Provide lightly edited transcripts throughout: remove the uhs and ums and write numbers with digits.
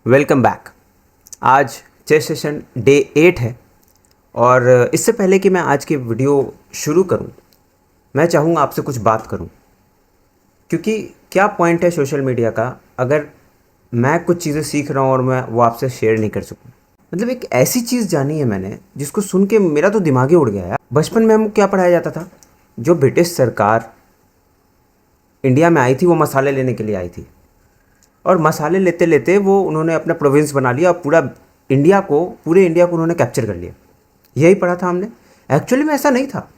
Welcome back. आज chess session day 8 है और इससे पहले कि मैं आज की वीडियो शुरू करूं, मैं चाहूँगा आपसे कुछ बात करूं, क्योंकि क्या पॉइंट है सोशल मीडिया का अगर मैं कुछ चीज़ें सीख रहा हूं और मैं वो आपसे शेयर नहीं कर सकूं। मतलब एक ऐसी चीज़ जानी है मैंने जिसको सुन के मेरा तो दिमाग ही उड़ गया यार। बचपन में हमको क्या पढ़ाया जाता था, जो ब्रिटिश सरकार इंडिया में आई थी वो मसाले लेने के लिए आई थी और मसाले लेते लेते वो उन्होंने अपना प्रोविंस बना लिया और पूरे इंडिया को उन्होंने कैप्चर कर लिया। यही पढ़ा था हमने। एक्चुअली में ऐसा नहीं था।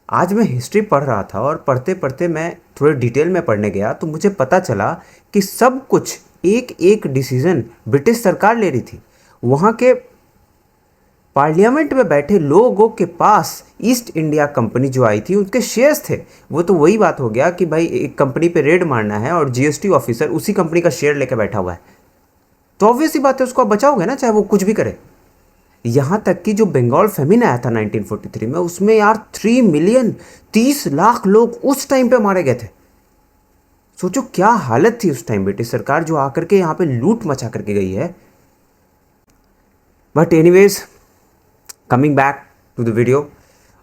आज मैं हिस्ट्री पढ़ रहा था और पढ़ते पढ़ते मैं थोड़े डिटेल में पढ़ने गया तो मुझे पता चला कि सब कुछ एक एक डिसीजन ब्रिटिश सरकार ले रही थी। वहाँ के पार्लियामेंट में बैठे लोगों के पास ईस्ट इंडिया कंपनी जो आई थी उनके शेयर्स थे। वो तो वही बात हो गया कि भाई एक कंपनी पे रेड मारना है और जीएसटी ऑफिसर उसी कंपनी का शेयर लेके बैठा हुआ है, तो ऑब्वियस ही बात है उसको आप बचाओगे ना, चाहे वो कुछ भी करे। यहाँ तक कि जो बंगाल फेमिन आया था 1943 में, उसमें यार 3 मिलियन 30 लाख लोग उस टाइम पे मारे गए थे। सोचो क्या हालत थी उस टाइम ब्रिटिश सरकार जो आकर के यहाँ पे लूट मचा करके गई है। But anyways, coming back to the video,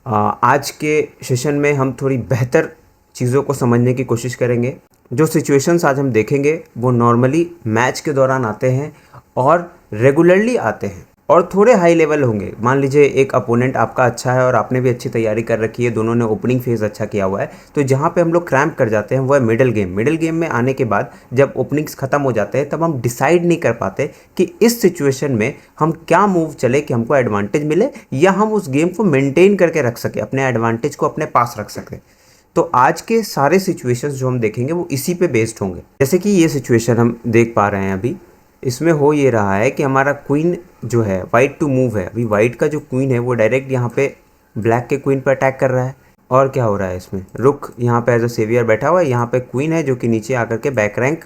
आज के सेशन में हम थोड़ी बेहतर चीज़ों को समझने की कोशिश करेंगे। जो सिचुएशंस आज हम देखेंगे वो नॉर्मली मैच के दौरान आते हैं और रेगुलरली आते हैं और थोड़े हाई लेवल होंगे। मान लीजिए एक अपोनेंट आपका अच्छा है और आपने भी अच्छी तैयारी कर रखी है, दोनों ने ओपनिंग फेज़ अच्छा किया हुआ है, तो जहाँ पे हम लोग क्रैम्प कर जाते हैं वो है मिडिल गेम। मिडिल गेम में आने के बाद जब ओपनिंग्स ख़त्म हो जाते हैं तब हम डिसाइड नहीं कर पाते कि इस सिचुएशन में हम क्या मूव चले कि हमको एडवांटेज मिले या हम उस गेम को मेंटेन करके रख सके, अपने एडवांटेज को अपने पास रख सके। तो आज के सारे सिचुएशंस जो हम देखेंगे वो इसी पे बेस्ड होंगे। जैसे कि ये सिचुएशन हम देख पा रहे हैं अभी, इसमें हो ये रहा है कि हमारा क्वीन जो है वाइट टू मूव है। अभी वाइट का जो क्वीन है वो डायरेक्ट यहाँ पे ब्लैक के क्वीन पर अटैक कर रहा है। और क्या हो रहा है इसमें, रुक यहाँ पे एज अ सेवियर बैठा हुआ है, यहाँ पे क्वीन है जो कि नीचे आकर के बैक रैंक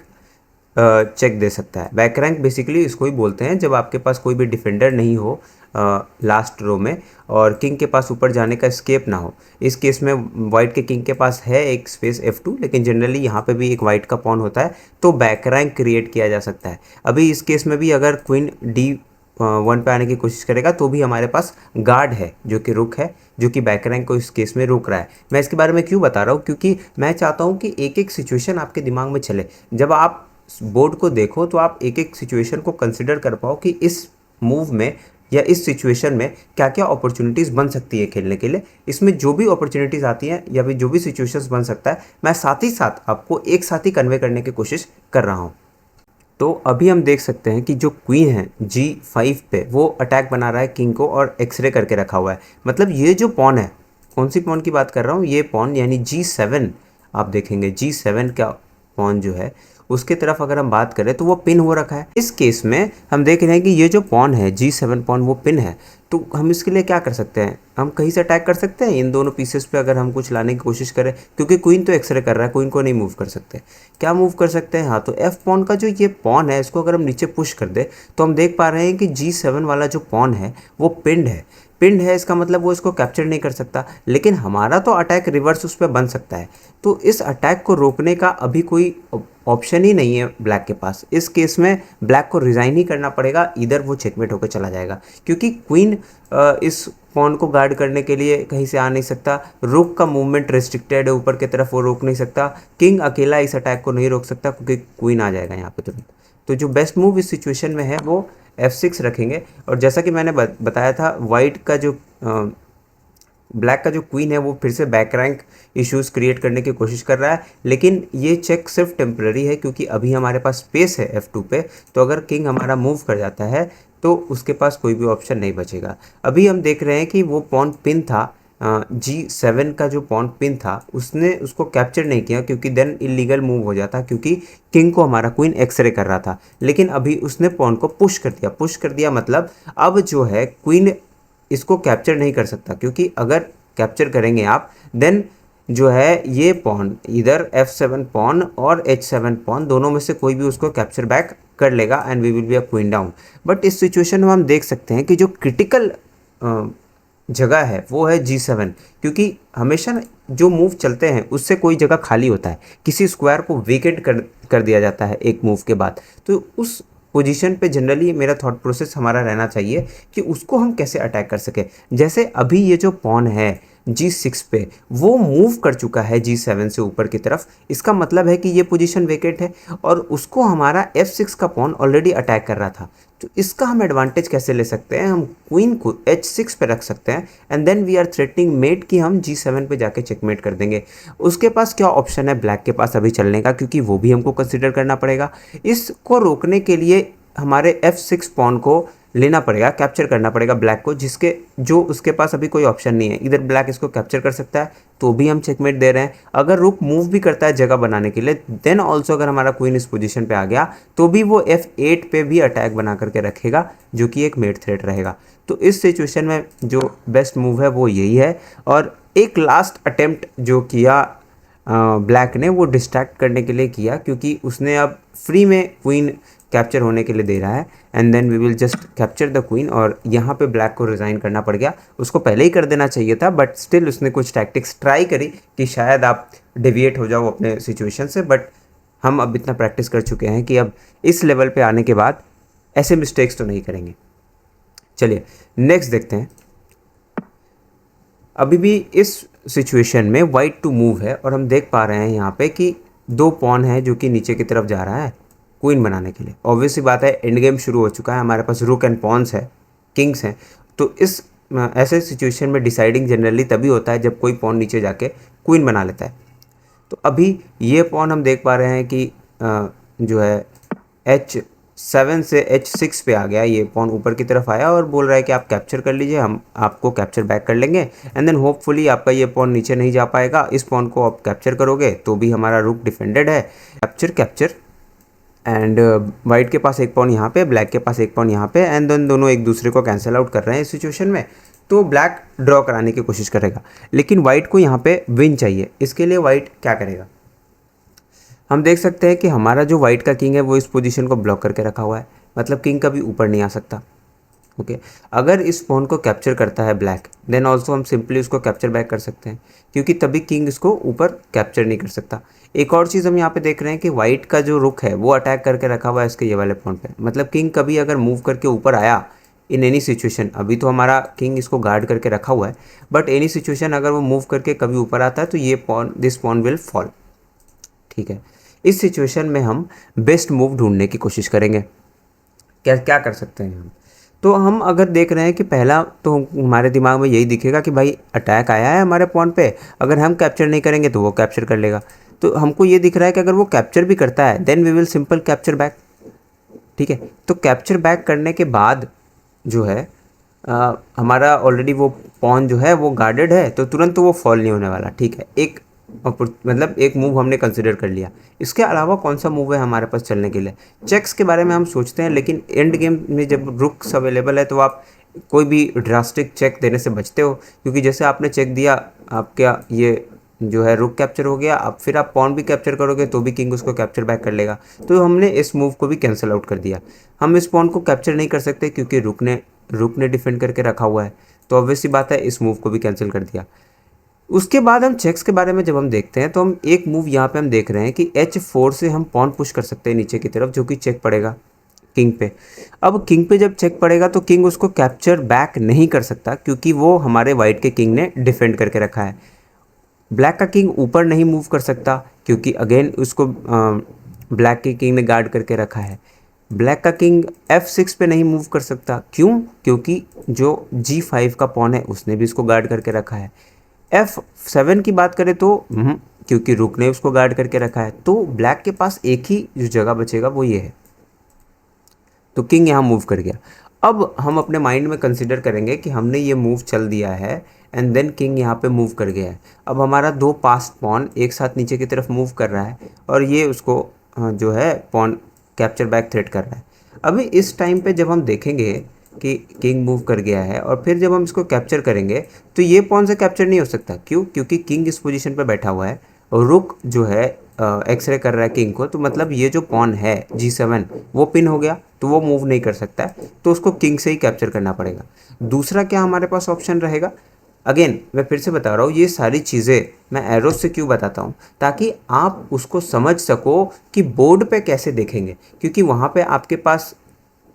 चेक दे सकता है। बैक रैंक बेसिकली इसको ही बोलते हैं जब आपके पास कोई भी डिफेंडर नहीं हो लास्ट रो में और किंग के पास ऊपर जाने का स्केप ना हो। इस केस में वाइट के किंग के पास है एक स्पेस F2, लेकिन जनरली यहाँ पे भी एक वाइट का पॉन होता है तो बैक रैंक क्रिएट किया जा सकता है। अभी इस केस में भी अगर क्वीन D1 पे आने की कोशिश करेगा तो भी हमारे पास गार्ड है जो कि रुक है, जो कि बैक रैंक को इस केस में रोक रहा है। मैं इसके बारे में क्यों बता रहा हूँ, क्योंकि मैं चाहता हूँ कि एक एक सिचुएशन आपके दिमाग में चले। जब आप बोर्ड को देखो तो आप एक एक सिचुएशन को कंसिडर कर पाओ कि इस मूव में या इस सिचुएशन में क्या क्या अपॉर्चुनिटीज़ बन सकती है खेलने के लिए। इसमें जो भी अपॉर्चुनिटीज़ आती हैं या फिर जो भी सिचुएशंस बन सकता है, मैं साथ ही साथ आपको एक साथ ही कन्वे करने की कोशिश कर रहा हूँ। तो अभी हम देख सकते हैं कि जो क्वीन है G5 पे वो अटैक बना रहा है किंग को और एक्सरे करके रखा हुआ है। मतलब ये जो पॉन है, कौन सी पॉन की बात कर रहा हूँ, ये पॉन यानी G7, आप देखेंगे G7 का पॉन जो है उसके तरफ अगर हम बात करें तो वो पिन हो रखा है। इस केस में हम देख रहे हैं कि ये जो पॉन है G7 पॉन वो पिन है, तो हम इसके लिए क्या कर सकते हैं, हम कहीं से अटैक कर सकते हैं इन दोनों पीसेस पे अगर हम कुछ लाने की कोशिश करें, क्योंकि क्वीन तो एक्सरे कर रहा है, क्वीन को नहीं मूव कर सकते। क्या मूव कर सकते हैं, हाँ, तो F पॉन का जो ये पॉन है इसको अगर हम नीचे पुश कर दे तो हम देख पा रहे हैं कि G7 वाला जो पॉन है वो पिंड है। पिंड है इसका मतलब वो इसको कैप्चर नहीं कर सकता, लेकिन हमारा तो अटैक रिवर्स उस पर बन सकता है। तो इस अटैक को रोकने का अभी कोई ऑप्शन ही नहीं है ब्लैक के पास। इस केस में ब्लैक को रिज़ाइन ही करना पड़ेगा, इधर वो चेकमेट होकर चला जाएगा, क्योंकि क्वीन इस पॉन को गार्ड करने के लिए कहीं से आ नहीं सकता। रुक का मूवमेंट रिस्ट्रिक्टेड है, ऊपर की तरफ वो रोक नहीं सकता। किंग अकेला इस अटैक को नहीं रोक सकता क्योंकि क्वीन आ जाएगा यहाँ पे तुरंत। तो जो बेस्ट मूव इस सिचुएशन में है वो F6 रखेंगे। और जैसा कि मैंने बताया था, वाइट का जो ब्लैक का जो क्वीन है वो फिर से बैक रैंक इश्यूज़ क्रिएट करने की कोशिश कर रहा है, लेकिन ये चेक सिर्फ टेम्पररी है क्योंकि अभी हमारे पास स्पेस है F2 पे। तो अगर किंग हमारा मूव कर जाता है तो उसके पास कोई भी ऑप्शन नहीं बचेगा। अभी हम देख रहे हैं कि वो पॉन पिन था, G7 का जो पॉन पिन था उसने उसको कैप्चर नहीं किया क्योंकि देन इलीगल मूव हो जाता, क्योंकि किंग को हमारा क्वीन एक्सरे कर रहा था। लेकिन अभी उसने पॉन को पुश कर दिया। पुश कर दिया मतलब अब जो है क्वीन इसको कैप्चर नहीं कर सकता, क्योंकि अगर कैप्चर करेंगे आप देन जो है ये पॉन इधर F7 पॉन और H7 पॉन दोनों में से कोई भी उसको कैप्चर बैक कर लेगा and we will be a queen down. But इस सिचुएशन में हम देख सकते हैं कि जो क्रिटिकल जगह है वो है G7, क्योंकि हमेशा जो मूव चलते हैं उससे कोई जगह खाली होता है, किसी स्क्वायर को वेकेट कर दिया जाता है एक मूव के बाद। तो उस पोजीशन पे जनरली मेरा थॉट प्रोसेस हमारा रहना चाहिए कि उसको हम कैसे अटैक कर सके। जैसे अभी ये जो पॉन है G6 पे, वो मूव कर चुका है G7 से ऊपर की तरफ, इसका मतलब है कि ये पोजीशन वेकेट है और उसको हमारा F6 का पॉन ऑलरेडी अटैक कर रहा था। तो इसका हम एडवांटेज कैसे ले सकते हैं, हम क्वीन को H6 पे रख सकते हैं and then we are threatening mate कि हम G7 पे जाके चेकमेट कर देंगे। उसके पास क्या ऑप्शन है ब्लैक के पास अभी चलने का, क्योंकि वो भी हमको कंसिडर करना पड़ेगा। इसको रोकने के लिए हमारे F6 पॉन को लेना पड़ेगा, कैप्चर करना पड़ेगा ब्लैक को, जो उसके पास अभी कोई ऑप्शन नहीं है। इधर ब्लैक इसको कैप्चर कर सकता है तो भी हम चेकमेट दे रहे हैं। अगर रुक मूव भी करता है जगह बनाने के लिए, देन ऑल्सो अगर हमारा क्वीन इस पोजीशन पे आ गया तो भी वो F8 पे भी अटैक बना करके रखेगा, जो कि एक मेट थ्रेट रहेगा। तो इस सिचुएशन में जो बेस्ट मूव है वो यही है। और एक लास्ट अटेम्प्ट जो किया ब्लैक ने, वो डिस्ट्रैक्ट करने के लिए किया, क्योंकि उसने अब फ्री में क्वीन कैप्चर होने के लिए दे रहा है and then we will just capture the queen. और यहाँ पे ब्लैक को रिज़ाइन करना पड़ गया। उसको पहले ही कर देना चाहिए था, बट स्टिल उसने कुछ टैक्टिक्स ट्राई करी कि शायद आप डेविएट हो जाओ अपने सिचुएशन से। बट हम अब इतना प्रैक्टिस कर चुके हैं कि अब इस लेवल पे आने के बाद ऐसे मिस्टेक्स तो नहीं करेंगे। चलिए नेक्स्ट देखते हैं। अभी भी इस सिचुएशन में वाइट टू मूव है और हम देख पा रहे हैं यहाँ पे कि दो पॉन है जो कि नीचे की तरफ जा रहा है क्वीन बनाने के लिए। ऑब्वियसली बात है, एंड गेम शुरू हो चुका है, हमारे पास रुक एंड पॉन्स है, किंग्स हैं। तो इस ऐसे सिचुएशन में डिसाइडिंग जनरली तभी होता है जब कोई पॉन नीचे जाके क्वीन बना लेता है। तो अभी ये पॉन हम देख पा रहे हैं कि जो है H7 से H6 पे आ गया। ये पॉन ऊपर की तरफ आया और बोल रहा है कि आप कैप्चर कर लीजिए, हम आपको कैप्चर बैक कर लेंगे एंड देन होपफुली आपका ये पॉन नीचे नहीं जा पाएगा। इस पॉन को आप कैप्चर करोगे तो भी हमारा रुक डिफेंडेड है। कैप्चर एंड वाइट के पास एक पॉन यहाँ पे, ब्लैक के पास एक पॉन यहाँ पे एंड देन दोनों एक दूसरे को कैंसिल आउट कर रहे हैं इस सिचुएशन में। तो ब्लैक ड्रॉ कराने की कोशिश करेगा, लेकिन वाइट को यहाँ पे विन चाहिए। इसके लिए वाइट क्या करेगा, हम देख सकते हैं कि हमारा जो वाइट का किंग है वो इस पोजीशन को ब्लॉक करके रखा हुआ है, मतलब किंग कभी ऊपर नहीं आ सकता। ओके अगर इस पॉन को कैप्चर करता है ब्लैक, देन ऑल्सो हम सिंपली उसको कैप्चर बैक कर सकते हैं, क्योंकि तभी किंग इसको ऊपर कैप्चर नहीं कर सकता। एक और चीज़ हम यहाँ पे देख रहे हैं कि वाइट का जो रुक है वो अटैक करके रखा हुआ है इसके ये वाले पॉन पे, मतलब किंग कभी अगर मूव करके ऊपर आया इन एनी सिचुएशन, अभी तो हमारा किंग इसको गार्ड करके रखा हुआ है, बट एनी सिचुएशन अगर वो मूव करके कभी ऊपर आता है तो ये pawn, this pawn will fall. ठीक है, इस सिचुएशन में हम बेस्ट मूव ढूंढने की कोशिश करेंगे। क्या क्या कर सकते हैं हम, तो हम अगर देख रहे हैं कि पहला तो हमारे दिमाग में यही दिखेगा कि भाई अटैक आया है हमारे पॉन पे, अगर हम कैप्चर नहीं करेंगे तो वो कैप्चर कर लेगा। तो हमको ये दिख रहा है कि अगर वो कैप्चर भी करता है then we will simple capture back. ठीक है, तो कैप्चर बैक करने के बाद जो है हमारा ऑलरेडी वो पॉन जो है वो गार्डेड है, तो तुरंत तो वो फॉल नहीं होने वाला। ठीक है, एक मतलब एक मूव हमने कंसिडर कर लिया। इसके अलावा कौन सा मूव है हमारे पास चलने के लिए, चेक्स के बारे में हम सोचते हैं, लेकिन एंड गेम में जब रुक्स अवेलेबल है तो आप कोई भी ड्रास्टिक चेक देने से बचते हो, क्योंकि जैसे आपने चेक दिया आपका ये जो है रुक कैप्चर हो गया, अब फिर आप पॉन भी कैप्चर करोगे तो भी किंग उसको कैप्चर बैक कर लेगा। तो हमने इस मूव को भी कैंसिल आउट कर दिया। हम इस पॉन को कैप्चर नहीं कर सकते क्योंकि रुक ने डिफेंड करके रखा हुआ है, तो ऑब्वियसली बात है इस मूव को भी कैंसिल कर दिया। उसके बाद हम चेक्स के बारे में जब हम देखते हैं तो हम एक मूव यहाँ पे हम देख रहे हैं कि H4 से हम पॉन पुश कर सकते हैं नीचे की तरफ, जो कि चेक पड़ेगा किंग पे। अब किंग पे जब चेक पड़ेगा तो किंग उसको कैप्चर बैक नहीं कर सकता, क्योंकि वो हमारे वाइट के किंग ने डिफेंड करके रखा है। ब्लैक का किंग ऊपर नहीं मूव कर सकता क्योंकि अगेन उसको ब्लैक के किंग ने गार्ड करके रखा है। ब्लैक का किंग F6 पे नहीं मूव कर सकता, क्यों, क्योंकि जो G5 का पॉन है उसने भी इसको गार्ड करके रखा है। F7 की बात करें तो क्योंकि रुक ने उसको गार्ड करके रखा है। तो ब्लैक के पास एक ही जो जगह बचेगा वो ये है, तो किंग यहाँ मूव कर गया। अब हम अपने माइंड में कंसिडर करेंगे कि हमने ये मूव चल दिया है एंड देन किंग यहाँ पे मूव कर गया है। अब हमारा दो पास्ट पॉन एक साथ नीचे की तरफ मूव कर रहा है और ये उसको जो है पॉन कैप्चर बैक थ्रेट कर रहा है। अभी इस टाइम पे जब हम देखेंगे कि किंग मूव कर गया है और फिर जब हम इसको कैप्चर करेंगे तो ये पॉन से कैप्चर नहीं हो सकता। क्यों, क्योंकि किंग इस पोजीशन पे बैठा हुआ है और रुक जो है एक्सरे कर रहा है किंग को, तो मतलब ये जो पॉन है G7 वो पिन हो गया, तो वो मूव नहीं कर सकता है, तो उसको किंग से ही कैप्चर करना पड़ेगा। दूसरा क्या हमारे पास ऑप्शन रहेगा, अगेन मैं फिर से बता रहा हूँ, ये सारी चीज़ें मैं एरोज से क्यों बताता हूँ, ताकि आप उसको समझ सको कि बोर्ड पे कैसे देखेंगे, क्योंकि वहाँ पे आपके पास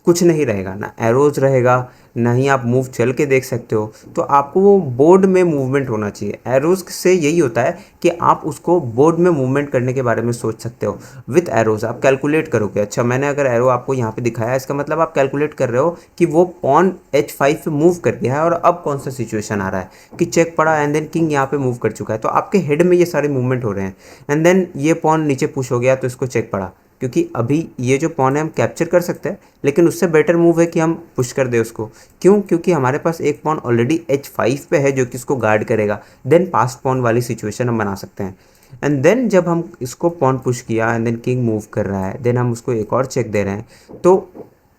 कुछ नहीं रहेगा, ना एरोज रहेगा, ना ही आप मूव चल के देख सकते हो। तो आपको वो बोर्ड में मूवमेंट होना चाहिए। एरोज से यही होता है कि आप उसको बोर्ड में मूवमेंट करने के बारे में सोच सकते हो। विथ एरोज आप कैलकुलेट करोगे। अच्छा, मैंने अगर एरो आपको यहाँ पे दिखाया, इसका मतलब आप कैलकुलेट कर रहे हो कि वो पॉन H5 पे मूव कर गया है और अब कौन सा सिचुएशन आ रहा है कि चेक पड़ा एंड देन किंग यहाँ पे मूव कर चुका है। तो आपके हेड में ये सारे मूवमेंट हो रहे हैं एंड देन ये पॉन नीचे पुश हो गया तो इसको चेक पड़ा, क्योंकि अभी ये जो पॉन है हम कैप्चर कर सकते हैं, लेकिन उससे बेटर मूव है कि हम पुश कर दें उसको। क्यों? क्योंकि हमारे पास एक पॉन ऑलरेडी H5 पे है जो कि इसको गार्ड करेगा। देन पास पॉन वाली सिचुएशन हम बना सकते हैं। एंड देन जब हम इसको पॉन पुश किया एंड देन किंग मूव कर रहा है, देन हम उसको एक और चेक दे रहे हैं, तो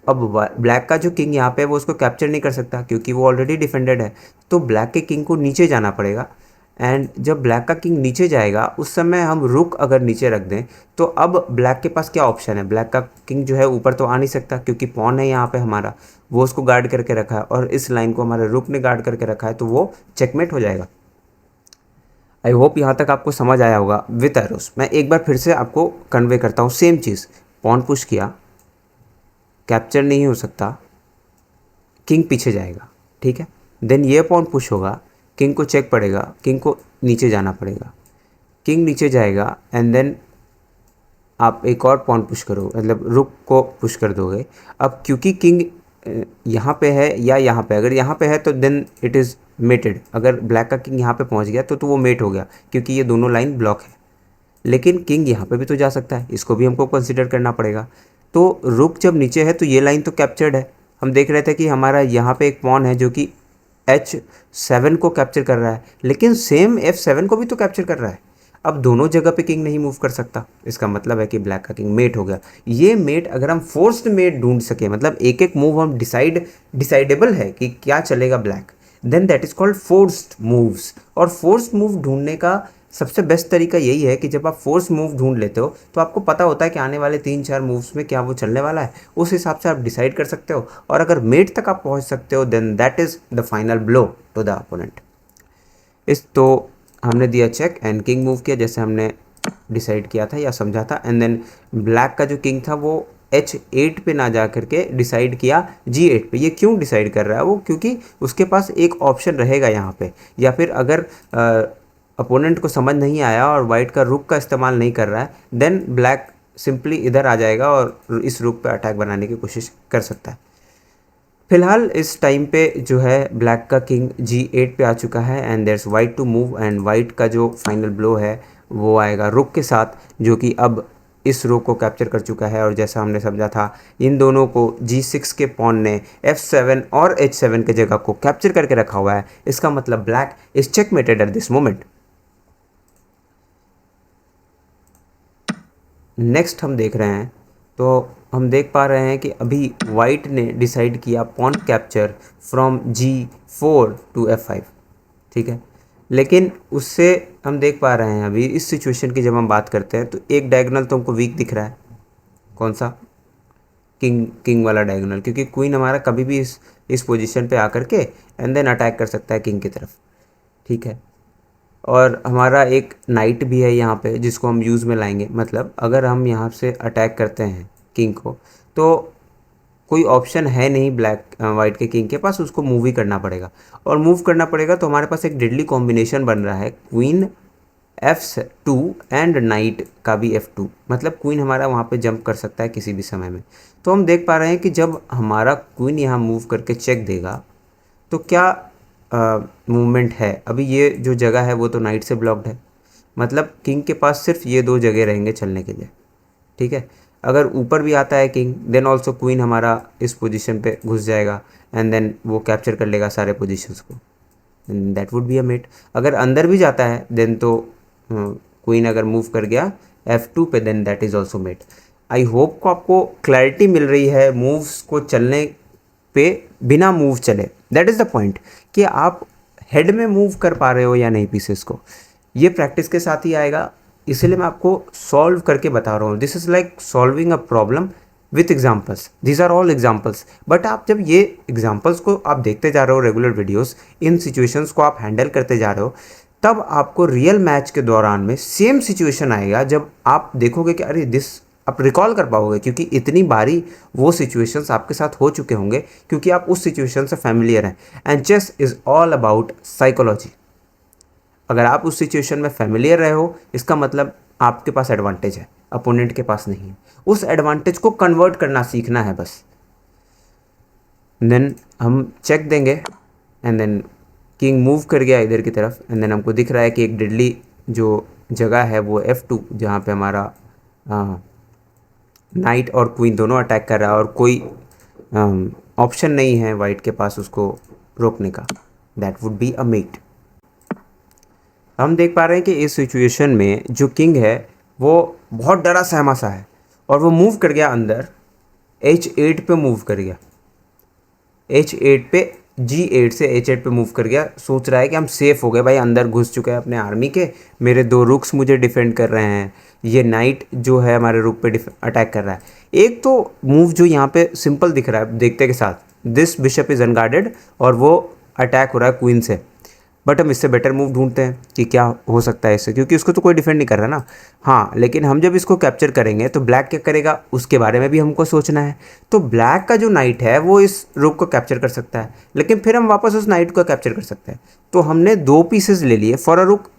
अब ब्लैक का जो किंग यहाँ पे है वो उसको कैप्चर नहीं कर सकता क्योंकि वो ऑलरेडी डिफेंडेड है। तो ब्लैक के किंग को नीचे जाना पड़ेगा एंड जब ब्लैक का किंग नीचे जाएगा उस समय हम रुक अगर नीचे रख दें तो अब ब्लैक के पास क्या ऑप्शन है। ब्लैक का किंग जो है ऊपर तो आ नहीं सकता क्योंकि पॉन है यहाँ पे हमारा, वो उसको गार्ड करके रखा है और इस लाइन को हमारे रुक ने गार्ड करके रखा है, तो वो चेकमेट हो जाएगा। आई होप यहाँ तक आपको समझ आया होगा विथ एरोस। मैं एक बार फिर से आपको कन्वे करता हूँ सेम चीज़। पॉन पुश किया, कैप्चर नहीं हो सकता, किंग पीछे जाएगा, ठीक है। देन ये पॉन पुश होगा, किंग को चेक पड़ेगा, किंग को नीचे जाना पड़ेगा, किंग नीचे जाएगा एंड देन आप एक और पॉन पुश करो, मतलब रुक को पुश कर दोगे। अब क्योंकि किंग यहाँ पे है या यहाँ पे, अगर यहाँ पे है तो देन इट इज़ मेटेड। अगर ब्लैक का किंग यहाँ पे पहुँच गया तो वो मेट हो गया क्योंकि ये दोनों लाइन ब्लॉक है। लेकिन किंग यहाँ पे भी तो जा सकता है, इसको भी हमको कंसिडर करना पड़ेगा। तो रुक जब नीचे है तो ये लाइन तो कैप्चर्ड है। हम देख रहे थे कि हमारा यहाँ पे एक पॉन है जो कि H7 को कैप्चर कर रहा है, लेकिन सेम F7 को भी तो कैप्चर कर रहा है। अब दोनों जगह पे किंग नहीं मूव कर सकता, इसका मतलब है कि ब्लैक का किंग मेट हो गया। ये मेट अगर हम फोर्स्ड मेट ढूंढ सके, मतलब एक एक मूव हम डिसाइडेबल है कि क्या चलेगा black, then that is called forced moves. और फोर्स्ड मूव ढूंढने का सबसे बेस्ट तरीका यही है कि जब आप फोर्स मूव ढूंढ लेते हो तो आपको पता होता है कि आने वाले 3-4 मूव्स में क्या वो चलने वाला है, उस हिसाब से आप डिसाइड कर सकते हो। और अगर मेट तक आप पहुंच सकते हो then that is the final blow to the opponent. इस तो हमने दिया चेक एंड किंग मूव किया जैसे हमने डिसाइड किया था या समझा था। एंड देन ब्लैक का जो किंग था वो H8 पे ना जा करके डिसाइड किया G8 पे। ये क्यों डिसाइड कर रहा है वो? क्योंकि उसके पास एक ऑप्शन रहेगा यहाँ पे, या फिर अगर अपोनेंट को समझ नहीं आया और वाइट का रुक का इस्तेमाल नहीं कर रहा है, देन ब्लैक सिंपली इधर आ जाएगा और इस रुक पे अटैक बनाने की कोशिश कर सकता है। फिलहाल इस टाइम पे जो है ब्लैक का किंग G8 पे आ चुका है and there's white to move and white का जो फाइनल ब्लो है वो आएगा रुक के साथ, जो कि अब इस रो को कैप्चर कर चुका है। और जैसा हमने समझा था, इन दोनों को G6 के पॉन ने F7 और H7 के जगह को कैप्चर करके रखा हुआ है। इसका मतलब black is checkmated at this moment. Next हम देख रहे हैं तो हम देख पा रहे हैं कि अभी वाइट ने डिसाइड किया pawn capture from G4 to F5, ठीक है। लेकिन उससे हम देख पा रहे हैं अभी इस सिचुएशन की जब हम बात करते हैं तो एक डायगोनल तो हमको वीक दिख रहा है। कौन सा? किंग वाला डायगोनल, क्योंकि क्वीन हमारा कभी भी इस पोजीशन पे आकर के एंड देन अटैक कर सकता है किंग की तरफ, ठीक है। और हमारा एक नाइट भी है यहाँ पे जिसको हम यूज़ में लाएंगे। मतलब अगर हम यहाँ से अटैक करते हैं किंग को तो कोई ऑप्शन है नहीं ब्लैक वाइट के किंग के पास, उसको मूव ही करना पड़ेगा। और मूव करना पड़ेगा तो हमारे पास एक डेडली कॉम्बिनेशन बन रहा है, क्वीन F2 एंड नाइट का भी F2। मतलब क्वीन हमारा वहाँ पे जंप कर सकता है किसी भी समय में। तो हम देख पा रहे हैं कि जब हमारा क्वीन यहाँ मूव करके चेक देगा तो क्या मूवमेंट है। अभी ये जो जगह है वो तो नाइट से ब्लॉक्ड है, मतलब किंग के पास सिर्फ ये दो जगह रहेंगे चलने के लिए, ठीक है। अगर ऊपर भी आता है किंग देन ऑल्सो क्वीन हमारा इस पोजीशन पे घुस जाएगा एंड देन वो कैप्चर कर लेगा सारे पोजीशंस को, that would be a mate. अगर अंदर भी जाता है देन तो क्वीन अगर मूव कर गया F2 पे then that is also mate. I hope को आपको क्लैरिटी मिल रही है मूव्स को चलने पे बिना मूव चले। दैट इज़ द पॉइंट कि आप हेड में मूव कर पा रहे हो या नहीं पीसेस को। ये प्रैक्टिस के साथ ही आएगा, इसलिए मैं आपको सॉल्व करके बता रहा हूँ। This is like solving a problem with examples, these are all examples. But आप जब ये एग्जाम्पल्स को आप देखते जा रहे हो, रेगुलर वीडियोस, इन सिचुएशंस को आप हैंडल करते जा रहे हो, तब आपको रियल मैच के दौरान में सेम सिचुएशन आएगा जब आप देखोगे कि अरे दिस, आप रिकॉल कर पाओगे, क्योंकि इतनी बारी वो सिचुएशंस आपके साथ हो चुके होंगे, क्योंकि आप उस सिचुएशन से फैमिलियर हैं। And chess is all about psychology. अगर आप उस सिचुएशन में फैमिलियर रहे हो, इसका मतलब आपके पास एडवांटेज है, अपोनेंट के पास नहीं है। उस एडवांटेज को कन्वर्ट करना सीखना है बस। देन हम चेक देंगे एंड देन किंग मूव कर गया इधर की तरफ, एंड देन हमको दिख रहा है कि एक डेडली जो जगह है वो F2, जहाँ पे हमारा नाइट और क्वीन दोनों अटैक कर रहा है और कोई ऑप्शन नहीं है वाइट के पास उसको रोकने का। That would be a mate. हम देख पा रहे हैं कि इस सिचुएशन में जो किंग है वो बहुत डरा सहमा सा है और वो मूव कर गया अंदर, H8 पे मूव कर गया, H8 पे, G8 से H8 पे मूव कर गया। सोच रहा है कि हम सेफ हो गए भाई, अंदर घुस चुके हैं अपने आर्मी के, मेरे 2 रुक्स मुझे डिफेंड कर रहे हैं, ये नाइट जो है हमारे रुक पे अटैक कर रहा है। एक तो मूव जो यहाँ पे सिंपल दिख रहा है देखते के साथ, दिस बिशप इज़ अनगार्डेड, और वो अटैक हो रहा है क्वीन से। बट हम इससे बेटर मूव ढूंढते हैं कि क्या हो सकता है इससे, क्योंकि उसको तो कोई डिफेंड नहीं कर रहा ना। हाँ, लेकिन हम जब इसको कैप्चर करेंगे तो ब्लैक क्या करेगा उसके बारे में भी हमको सोचना है। तो ब्लैक का जो नाइट है वो इस रुक को कैप्चर कर सकता है, लेकिन फिर हम वापस उस नाइट को कैप्चर कर सकते हैं। तो हमने 2 पीसेज ले लिए फॉर अ रुक।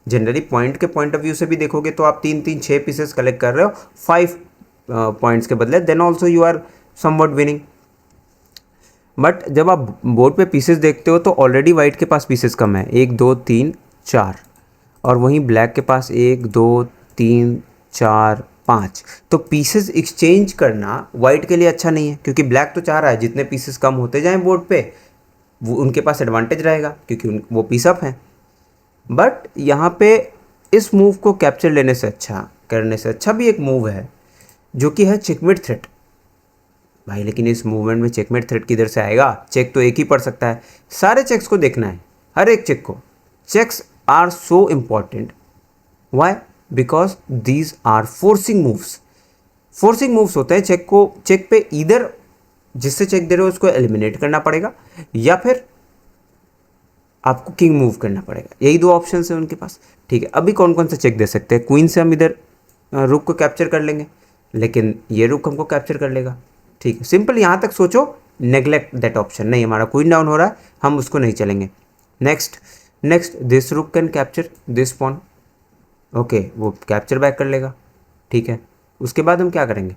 जनरली पॉइंट के पॉइंट ऑफ व्यू से भी देखोगे तो आप 3 6 पीसेस कलेक्ट कर रहे हो 5 पॉइंट्स के बदले, then also you are somewhat winning. But जब आप बोर्ड पे पीसेस देखते हो तो ऑलरेडी वाइट के पास पीसेस कम है, 1 2 3 4, और वहीं ब्लैक के पास 1 2 3 4 5। तो पीसेस एक्सचेंज करना वाइट के लिए अच्छा नहीं है, क्योंकि ब्लैक तो चाह रहा है जितने पीसेस कम होते जाएं बोर्ड पे वो उनके पास एडवांटेज रहेगा, क्योंकि वो पीस अप हैं। बट यहाँ पे इस मूव को कैप्चर लेने से अच्छा, करने से अच्छा भी एक मूव है जो कि है चेकमेट थ्रेट। भाई लेकिन इस मूवमेंट में चेकमेट थ्रेट किधर से आएगा? चेक तो एक ही पड़ सकता है। सारे चेक्स को देखना है, हर एक चेक को। Checks are so important. Why? Because these are forcing moves. Forcing moves होते हैं चेक को, चेक पे इधर जिससे चेक दे रहे हो उसको एलिमिनेट करना पड़ेगा, या फिर आपको किंग मूव करना पड़ेगा। यही 2 ऑप्शन है उनके पास। ठीक है, अभी कौन कौन सा चेक दे सकते हैं? क्वीन से हम इधर रुक को कैप्चर कर लेंगे, लेकिन ये रुक हमको कैप्चर कर लेगा। ठीक है, सिंपल यहाँ तक सोचो, नेग्लेक्ट दैट ऑप्शन। नहीं, हमारा क्वीन डाउन हो रहा है, हम उसको नहीं चलेंगे। Next this rook can capture this pawn. Okay, वो कैप्चर बैक कर लेगा। ठीक है, उसके बाद हम क्या करेंगे?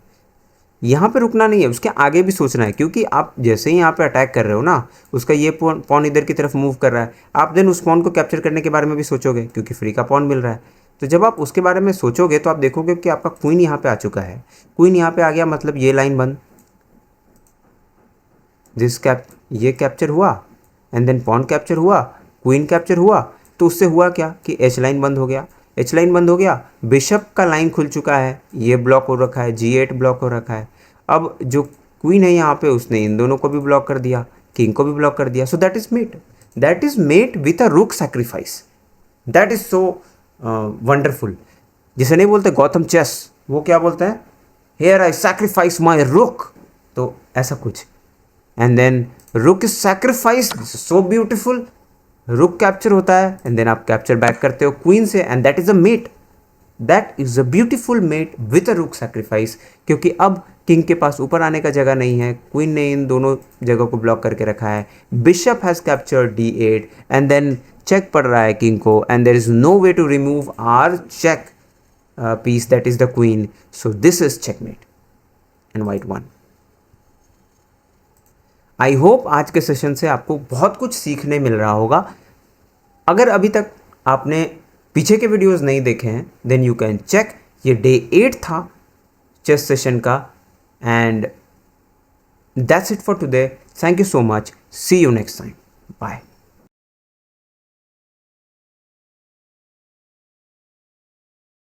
यहाँ पे रुकना नहीं है, उसके आगे भी सोचना है, क्योंकि आप जैसे ही यहाँ पे अटैक कर रहे हो ना, उसका ये पॉन इधर की तरफ मूव कर रहा है, आप देन उस पॉन को कैप्चर करने के बारे में भी सोचोगे, क्योंकि फ्री का पॉन मिल रहा है। तो जब आप उसके बारे में सोचोगे तो आप देखोगे कि आपका क्वीन यहाँ पे आ चुका है। क्वीन यहाँ पे आ गया, मतलब ये लाइन बंद, ये कैप्चर हुआ, एंड देन पॉन कैप्चर हुआ, क्वीन कैप्चर हुआ। तो उससे हुआ क्या कि एच लाइन बंद हो गया। एच लाइन बंद हो गया, बिशप का लाइन खुल चुका है, ये ब्लॉक हो रखा है, G8 ब्लॉक हो रखा है। अब जो क्वीन है यहाँ पे उसने इन दोनों को भी ब्लॉक कर दिया, किंग को भी ब्लॉक कर दिया। So that is mate with a rook sacrifice. That is so wonderful. जिसे नहीं बोलते गौतम चेस, वो क्या बोलते हैं? हेयर आई सैक्रिफाइस माई रुक। तो ऐसा कुछ, and then rook is sacrificed, so beautiful. Rook capture होता है एंड देन आप कैप्चर बैक करते हो क्वीन से, and that is a mate. That is a beautiful mate with a rook sacrifice, क्योंकि अब किंग के पास ऊपर आने का जगह नहीं है, क्वीन ने इन दोनों जगह को ब्लॉक करके रखा है। Bishop has captured D8 and then check पड़ रहा है किंग को, and there is no way to remove our check piece, that is the queen. So this is checkmate and white won. I hope आज के session से आपको बहुत कुछ सीखने मिल रहा होगा। अगर अभी तक आपने पीछे के वीडियोस नहीं देखे हैं, देन यू कैन चेक। ये डे 8 था चेस सेशन का, and that's it for today. Thank you so much, see you next time, bye.